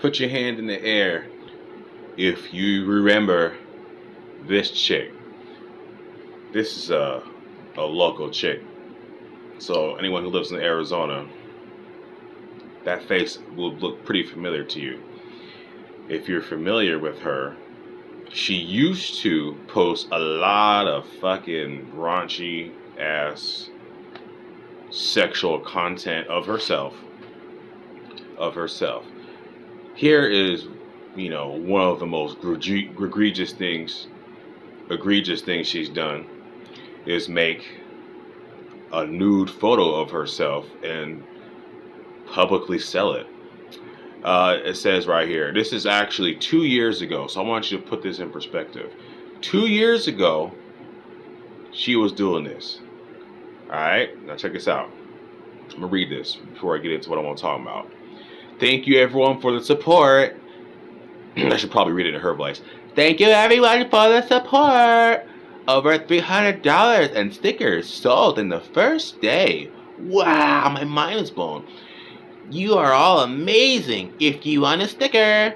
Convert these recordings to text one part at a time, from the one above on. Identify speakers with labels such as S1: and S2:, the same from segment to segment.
S1: Put your hand in the air if you remember this chick. This is a local chick. So anyone who lives in Arizona, that face will look pretty familiar to you. If you're familiar with her, she used to post a lot of fucking raunchy ass sexual content of herself. Here is, one of the most egregious things she's done is make a nude photo of herself and publicly sell it. It says right here, this is actually 2 years ago, so I want you to put this in perspective. 2 years ago, she was doing this. Alright, now check this out. I'm going to read this before I get into what I want to talk about. Thank you everyone for the support. I should probably read it in her voice. Thank you everyone for the support. Over $300 in stickers sold in the first day. Wow, my mind is blown. You are all amazing. If you want a sticker,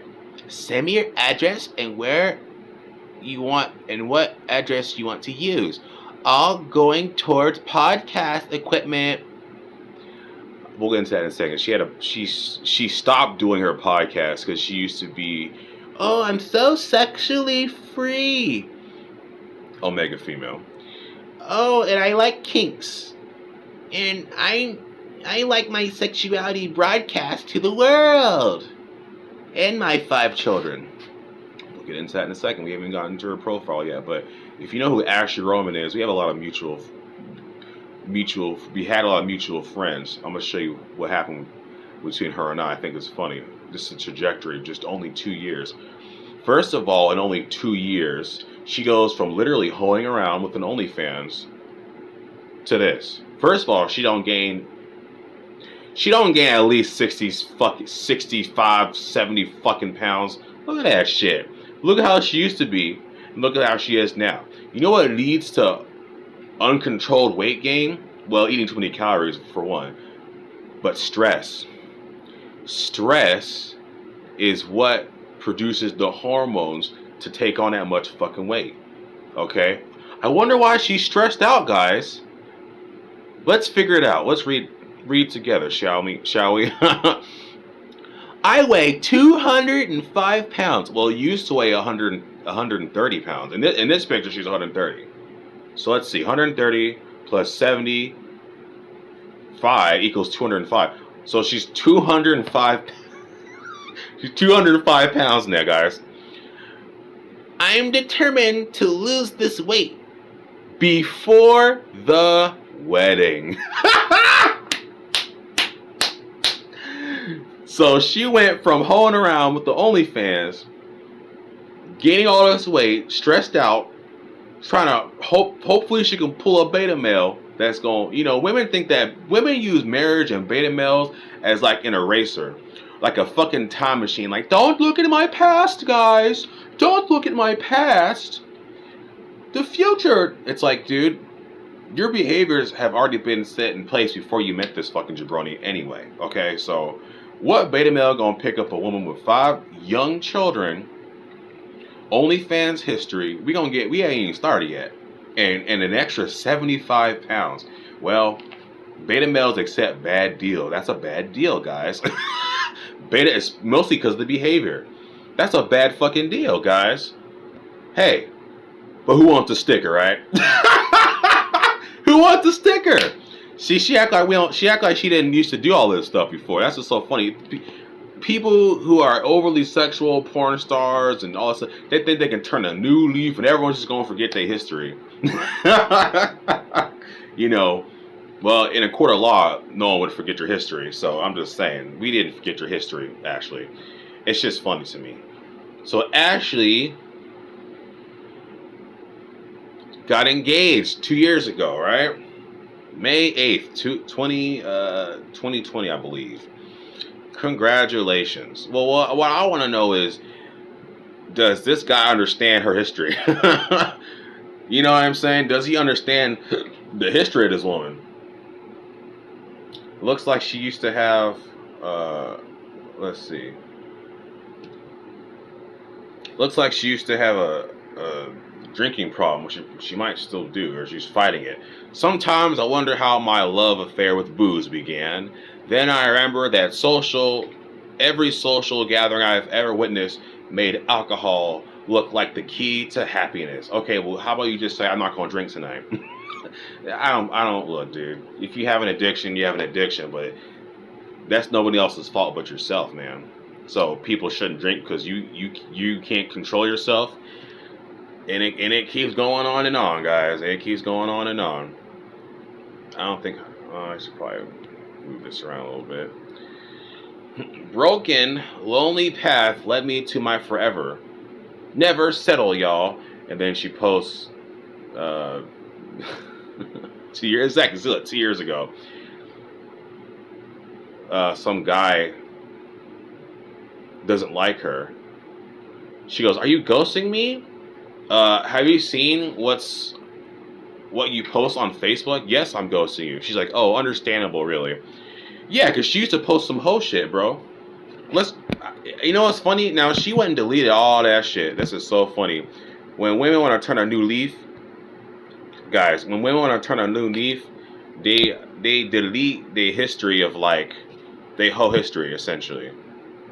S1: send me your address and where you want and what address you want to use. All going towards podcast equipment. We'll get into that in a second. She stopped doing her podcast because she used to be, oh, I'm so sexually free. Omega female. Oh, and I like kinks. And I like my sexuality broadcast to the world. And my 5 children. We'll get into that in a second. We haven't gotten to her profile yet, but if you know who Ashley Roman is, we have a lot of mutual friends. I'm gonna show you what happened between her and I. I think it's funny. This is a trajectory of just only 2 years. First of all, in only 2 years, she goes from literally hoeing around with an OnlyFans to this. First of all, she don't gain at least 65, 70 fucking pounds. Look at that shit. Look at how she used to be, and look at how she is now. You know what leads to uncontrolled weight gain? Well, eating too many calories for one, but stress. Stress is what produces the hormones to take on that much fucking weight. Okay? I wonder why she's stressed out, guys. Let's figure it out. Let's read together, shall we? I weigh 205 pounds. Well, used to weigh 130 pounds. In this picture, she's 130. So let's see. 130 plus 75 equals 205. So she's 205. She's 205 pounds now, guys. I'm determined to lose this weight before the wedding. So she went from hoeing around with the OnlyFans, gaining all this weight, stressed out, trying to hopefully she can pull a beta male that's going, women think that women use marriage and beta males as like an eraser, like a fucking time machine. Like, don't look at my past, guys. Don't look at my past. The future. It's like, dude, your behaviors have already been set in place before you met this fucking jabroni anyway. Okay, so what beta male gonna pick up a woman with 5 young children? OnlyFans history. We ain't even started yet. And an extra 75 pounds. Well, beta males accept bad deal. That's a bad deal, guys. Beta is mostly because of the behavior. That's a bad fucking deal, guys. Hey, but who wants a sticker, right? Who wants a sticker? See, she act like she didn't used to do all this stuff before. That's what's so funny. People who are overly sexual, porn stars, and all that stuff, they think they can turn a new leaf, and everyone's just gonna forget their history. Well, in a court of law, no one would forget your history. So I'm just saying, we didn't forget your history. Actually, it's just funny to me. So Ashley got engaged 2 years ago, right? May 8th, 2020, I believe. Congratulations. Well, what I want to know is, does this guy understand her history? You know what I'm saying? Does he understand the history of this woman? Looks like she used to have, let's see. Looks like she used to have a drinking problem, which she might still do, or she's fighting it. Sometimes I wonder how my love affair with booze began. Then I remember that every social gathering I've ever witnessed made alcohol look like the key to happiness. Okay, well, how about you just say I'm not going to drink tonight? I don't look, dude. If you have an addiction, you have an addiction, but that's nobody else's fault but yourself, man. So people shouldn't drink because you can't control yourself, and it keeps going on and on, guys. It keeps going on and on. I don't think I should probably move this around a little bit. Broken, lonely path led me to my forever. Never settle, y'all. And then she posts uh, 2 years, exactly, 2 years ago. Some guy doesn't like her. She goes, "Are you ghosting me? Have you seen what you post on Facebook?" "Yes, I'm ghosting you." She's like, "Oh, understandable, really." Yeah, because she used to post some hoe shit, bro. You know what's funny? Now, she went and deleted all that shit. This is so funny. When women want to turn a new leaf, guys, when women want to turn a new leaf, they delete the history of, like, they hoe history, essentially.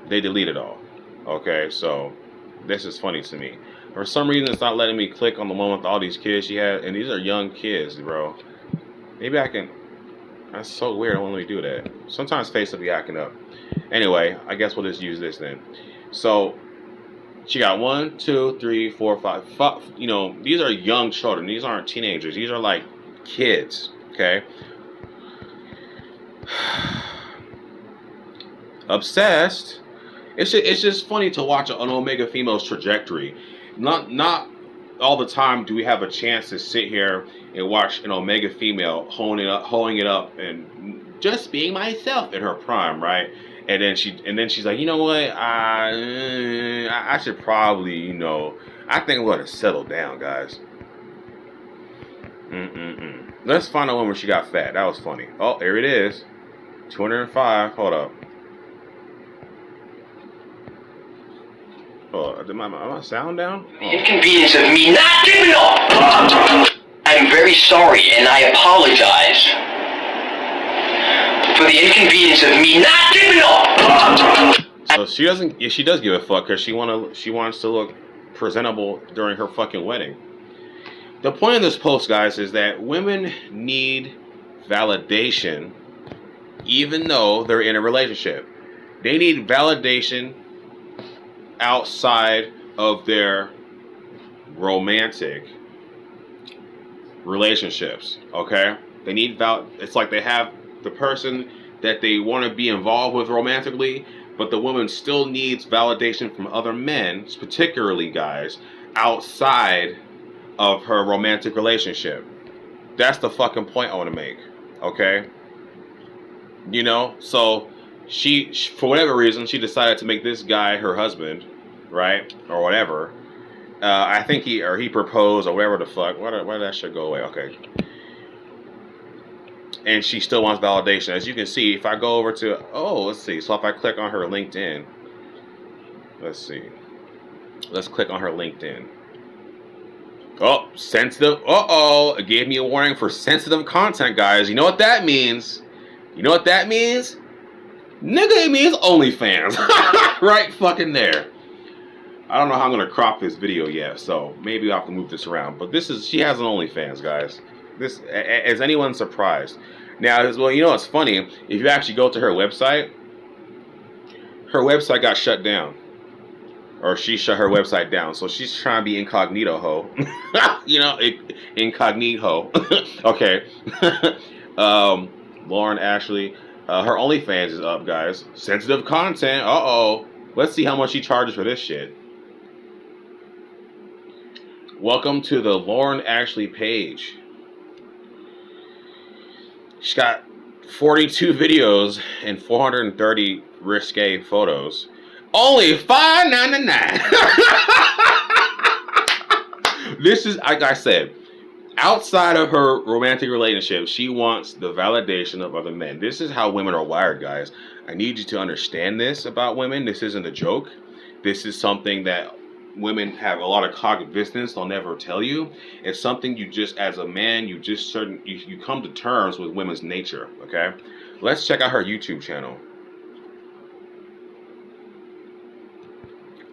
S1: They delete it all. Okay, so this is funny to me. For some reason, it's not letting me click on the one with all these kids she had, and these are young kids, bro. Maybe I can. That's so weird. I won't let me do that. Sometimes face will be acting up. Anyway, I guess we'll just use this then. So she got 1, 2, 3, 4, 5. You know, these are young children. These aren't teenagers. These are like kids. Okay. Obsessed. It's just funny to watch an Omega female's trajectory. Not all the time do we have a chance to sit here and watch an Omega female holding it up, and just being myself in her prime, right? And then she's like, you know what? I should probably, I think I'm going to settle down, guys. Let's find out when she got fat. That was funny. Oh, there it is. 205. Hold up. Oh, did my sound down?
S2: The inconvenience of me not giving up. I'm very sorry, and I apologize for the inconvenience of me not giving up.
S1: So she doesn't. Yeah, she does give a fuck because she wants to look presentable during her fucking wedding. The point of this post, guys, is that women need validation, even though they're in a relationship. They need validation outside of their romantic relationships. Okay, they need it's like they have the person that they want to be involved with romantically, but the woman still needs validation from other men, particularly guys, outside of her romantic relationship. That's the fucking point I want to make. Okay, so she, for whatever reason, she decided to make this guy her husband, right, or whatever. I think he proposed or whatever the fuck. Why did that shit go away? Okay. And she still wants validation. As you can see, if I go over to, let's see. So if I click on her LinkedIn, let's see. Let's click on her LinkedIn. Oh, sensitive. It gave me a warning for sensitive content, guys. You know what that means? Nigga, it means OnlyFans. Right fucking there. I don't know how I'm going to crop this video yet, so maybe I'll have to move this around. But she has an OnlyFans, guys. Is anyone surprised? Now, well, it's funny. If you actually go to her website got shut down. Or she shut her website down. So she's trying to be incognito ho. Incognito. Okay. Lauren Ashley. Her OnlyFans is up, guys. Sensitive content. Let's see how much she charges for this shit. Welcome to the Lauren Ashley page. She's got 42 videos and 430 risque photos. Only $5.99. This is, like I said, outside of her romantic relationship, she wants the validation of other men. This is how women are wired, guys. I need you to understand this about women. This isn't a joke. This is something that women have a lot of cognitive dissonance. They'll never tell you. It's something you just, as a man, you come to terms with women's nature. Okay, let's check out her YouTube channel.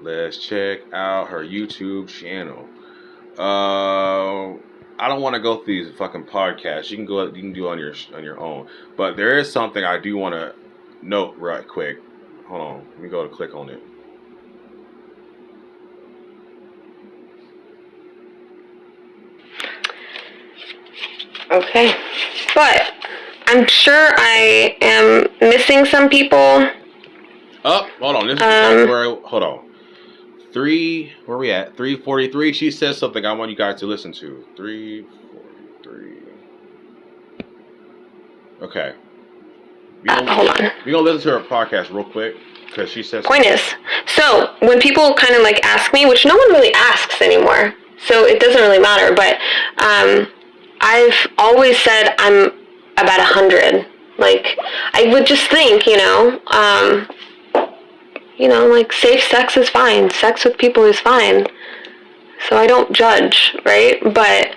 S1: Let's check out her YouTube channel. I don't want to go through these fucking podcasts. You can do it on your own. But there is something I do want to note right quick. Hold on, let me go to click on it.
S3: Okay, but I'm sure I am missing some people.
S1: Oh, hold on. This is where hold on. Where we at? 3:43. She says something I want you guys to listen to. 3:43. Okay.
S3: Hold on.
S1: We're gonna listen to her podcast real quick because she says.
S3: Point is, so when people kind of like ask me, which no one really asks anymore, so it doesn't really matter. But I've always said I'm about 100. Like I would just think, like safe sex is fine. Sex with people is fine. So I don't judge, right? But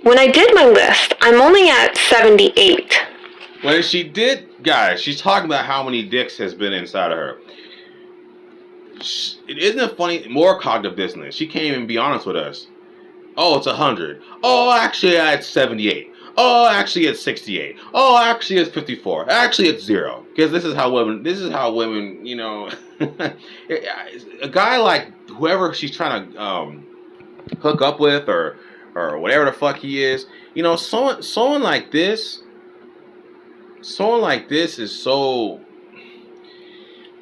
S3: when I did my list, I'm only at 78.
S1: When she did, guys, she's talking about how many dicks has been inside of her. Isn't it funny? More cognitive dissonance. She can't even be honest with us. Oh, it's 100. Oh, actually, it's 78. Oh, actually, it's 68. Oh, actually, it's 54. Actually, it's 0. Because this is how women, a guy like whoever she's trying to hook up with or whatever the fuck he is, someone like this is so,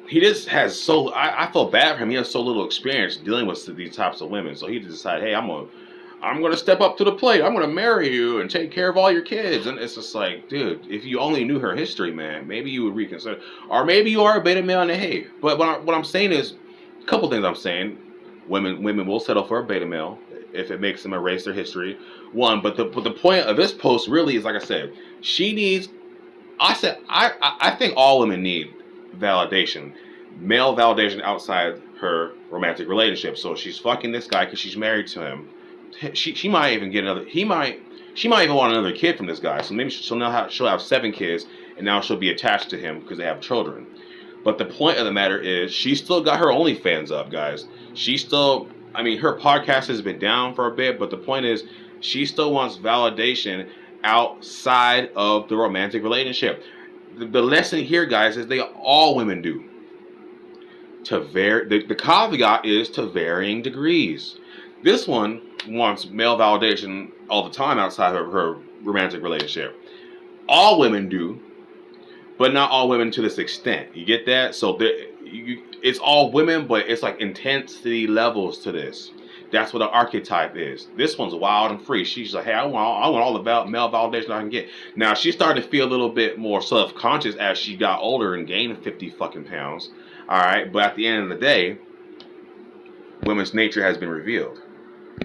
S1: he just has so, I feel bad for him. He has so little experience dealing with these types of women. So he just decided, hey, I'm going to step up to the plate. I'm going to marry you and take care of all your kids. And it's just like, dude, if you only knew her history, man, maybe you would reconsider. Or maybe you are a beta male and hey. But what I'm saying is, a couple things I'm saying. Women will settle for a beta male if it makes them erase their history. One, but the point of this post really is, like I said, she needs, I think all women need validation. Male validation outside her romantic relationship. So she's fucking this guy because she's married to him. She might even get another. She might even want another kid from this guy. So maybe she'll have 7 kids, and now she'll be attached to him because they have children. But the point of the matter is, she still got her OnlyFans up, guys. She still, her podcast has been down for a bit, but the point is, she still wants validation outside of the romantic relationship. The lesson here, guys, is all women do. The caveat is to varying degrees. This one wants male validation all the time outside of her romantic relationship. All women do, but not all women to this extent. You get that? So it's all women, but it's like intensity levels to this. That's what an archetype is. This one's wild and free. She's like, hey, I want all the male validation I can get. Now, she's starting to feel a little bit more self-conscious as she got older and gained 50 fucking pounds. All right, but at the end of the day, women's nature has been revealed.